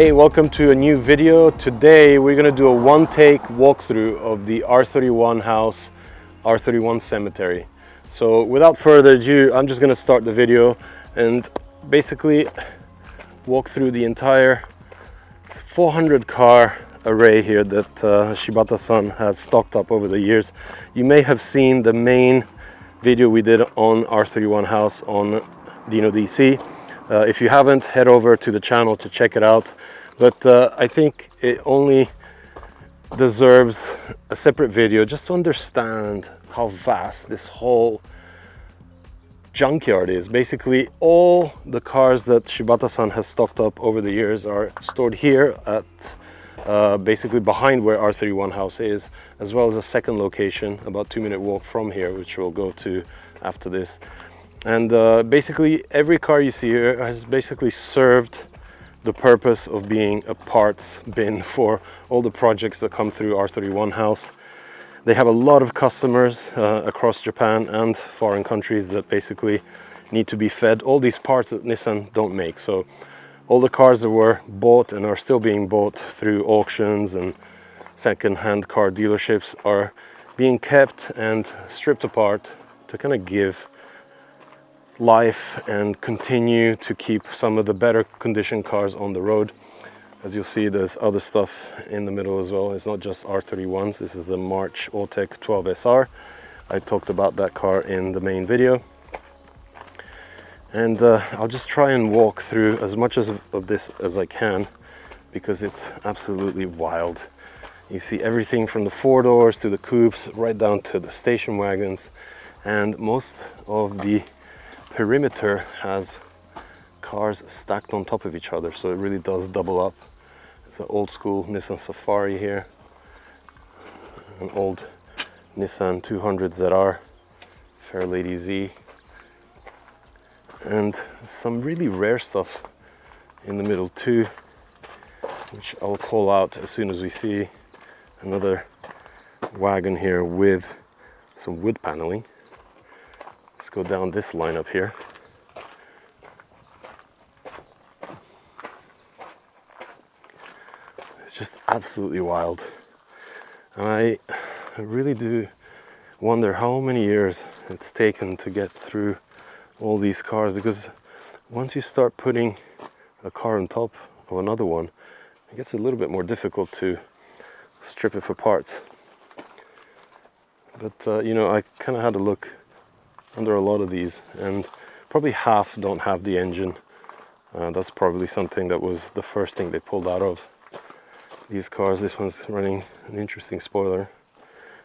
Hey, welcome to a new video. Today we're going to do a one-take walkthrough of the R31 house, R31 cemetery. So without further ado, I'm just going to start the video and basically walk through the entire 400 car array here that Shibata-san has stocked up over the years. You may have seen the main video we did on R31 house on Dino DC. If you haven't, head over to the channel to check it out. But I think it only deserves a separate video just to understand how vast this whole junkyard is. Basically, all the cars that Shibata-san has stocked up over the years are stored here at basically behind where R31 house is, as well as a second location about 2-minute walk from here, which we'll go to after this. And basically every car you see here has basically served the purpose of being a parts bin for all the projects that come through R31 house. They have a lot of customers across Japan and foreign countries that basically need to be fed all these parts that Nissan don't make. So all the cars that were bought and are still being bought through auctions and second-hand car dealerships are being kept and stripped apart to kind of give life and continue to keep some of the better condition cars on the road. As you'll see, there's other stuff in the middle as well. It's not just R31s. This is the March Alltech 12SR. I talked about that car in the main video. And I'll just try and walk through as much of this as I can because it's absolutely wild. You see everything from the 4-doors to the coupes, right down to the station wagons. And most of the perimeter has cars stacked on top of each other, so it really does double up. It's an old school Nissan Safari here, an old Nissan 200 ZR, Fairlady Z, and some really rare stuff in the middle too, which I'll call out as soon as we see another wagon here with some wood paneling. Let's go down this line up here. It's just absolutely wild. And I really do wonder how many years it's taken to get through all these cars, because once you start putting a car on top of another one, it gets a little bit more difficult to strip it for parts. But you know, I kind of had a look under a lot of these, and probably half don't have the engine. That's probably something that was the first thing they pulled out of these cars. This one's running an interesting spoiler.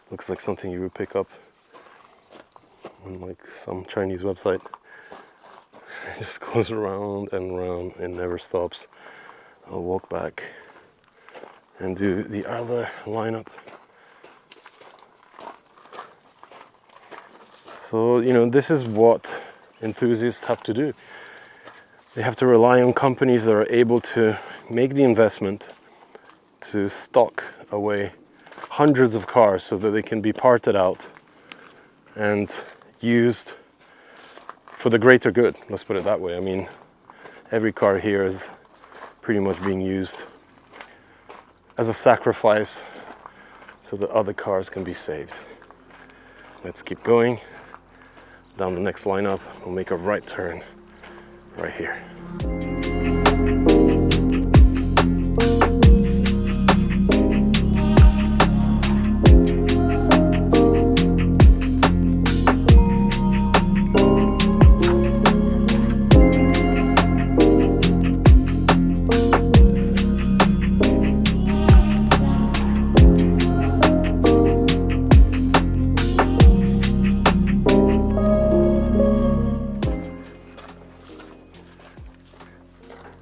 Looks like something you would pick up on like some Chinese website. It just goes around and around and never stops. I'll walk back and do the other lineup. So, you know, this is what enthusiasts have to do. They have to rely on companies that are able to make the investment to stock away hundreds of cars so that they can be parted out and used for the greater good. Let's put it that way. I mean, every car here is pretty much being used as a sacrifice so that other cars can be saved. Let's keep going. Down the next lineup, we'll make a right turn right here.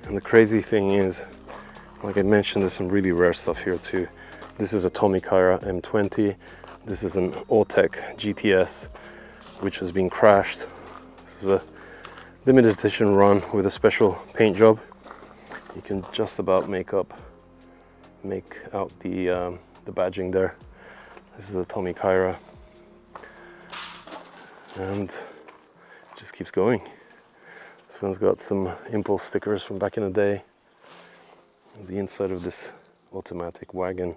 And the crazy thing is, like I mentioned, there's some really rare stuff here too. This is a Tomi Kaira M20. This is an Alltech GTS, which has been crashed. This is a limited edition run with a special paint job. You can just about make out the badging there. This is a Tomi Kaira, and it just keeps going. This one's got some impulse stickers from back in the day. the inside of this automatic wagon.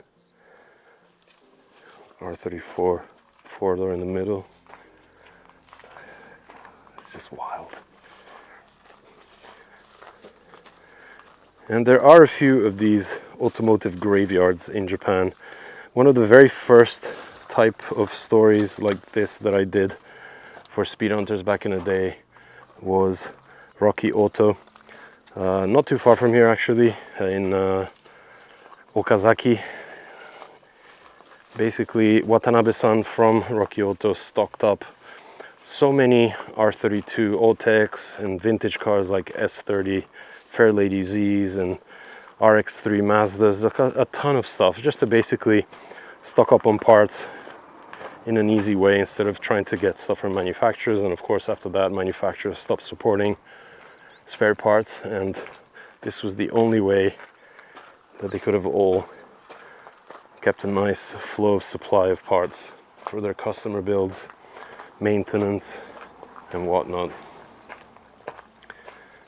R34 four-door in the middle. It's just wild. And there are a few of these automotive graveyards in Japan. One of the very first type of stories like this that I did for Speed Hunters back in the day was Rocky Auto. Not too far from here actually, in Okazaki. Basically, Watanabe-san from Rocky Auto stocked up so many R32 Otex and vintage cars like S30, Fairlady Zs and RX3 Mazdas, a ton of stuff, just to basically stock up on parts in an easy way instead of trying to get stuff from manufacturers. And of course, after that, manufacturers stopped supporting spare parts, and this was the only way that they could have all kept a nice flow of supply of parts for their customer builds, maintenance, and whatnot.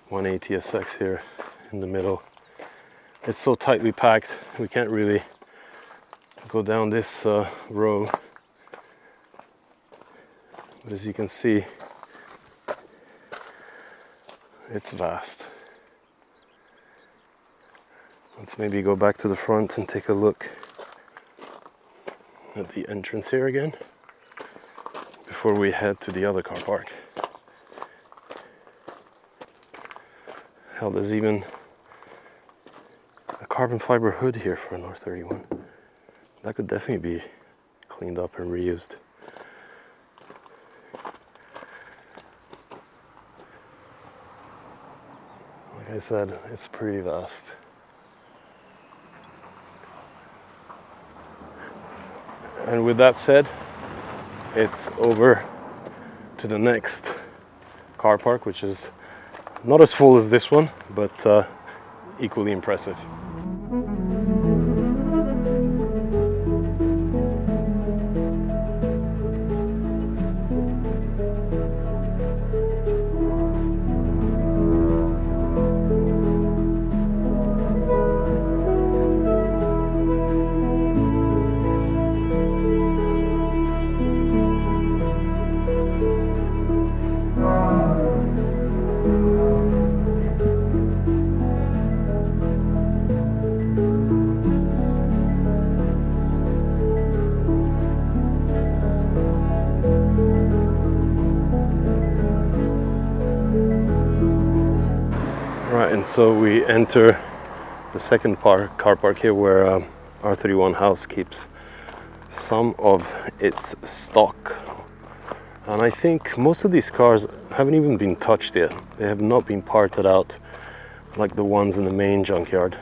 180 SX here in the middle. It's so tightly packed, we can't really go down this row. But as you can see, it's vast. Let's maybe go back to the front and take a look at the entrance here again before we head to the other car park. Hell, there's even a carbon fiber hood here for an R31. That could definitely be cleaned up and reused. Like I said, it's pretty vast. And with that said, it's over to the next car park, which is not as full as this one, but equally impressive. Right, and so we enter the second car park here where R31 House keeps some of its stock. And I think most of these cars haven't even been touched yet. They have not been parted out like the ones in the main junkyard.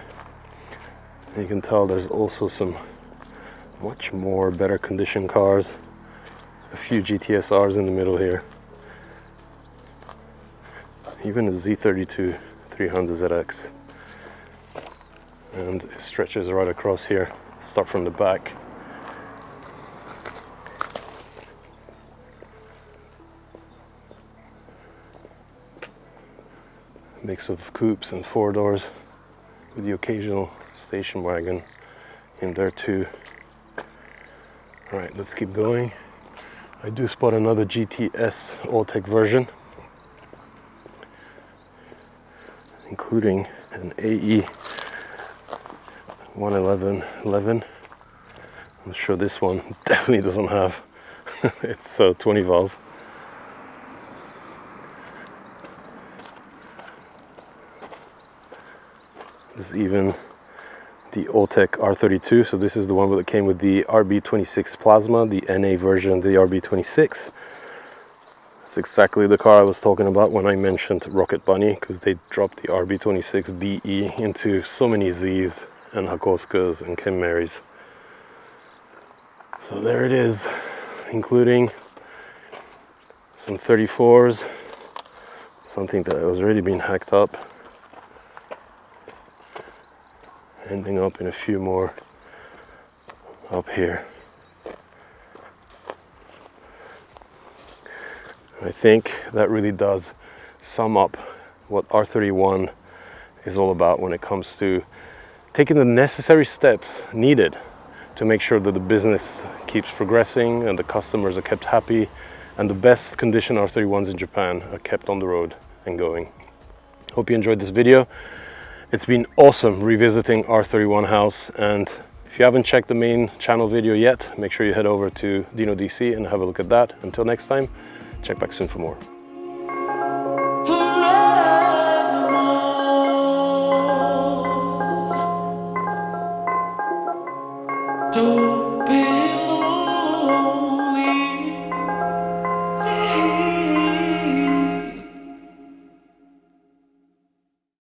And you can tell there's also some much more better condition cars. A few GTSRs in the middle here. Even a Z32 300ZX. And it stretches right across here. Start from the back. Mix of coupes and four doors with the occasional station wagon in there too. Alright, let's keep going. I do spot another GTS Alltech version, including an AE 11111. I'm sure this one definitely doesn't have its 20 valve. There's even the Alltech R32, so this is the one that came with the RB26 Plasma, the NA version of the RB26. It's exactly the car I was talking about when I mentioned Rocket Bunny, because they dropped the RB26 DE into so many Zs and Hakoskas and Kenmarys. So there it is, including some 34s, something that has already been hacked up, ending up in a few more up here. I think that really does sum up what R31 is all about when it comes to taking the necessary steps needed to make sure that the business keeps progressing and the customers are kept happy and the best condition R31s in Japan are kept on the road and going. Hope you enjoyed this video. It's been awesome revisiting R31 House, and if you haven't checked the main channel video yet, make sure you head over to Dino DC and have a look at that. Until next time, check back soon for more. Forevermore.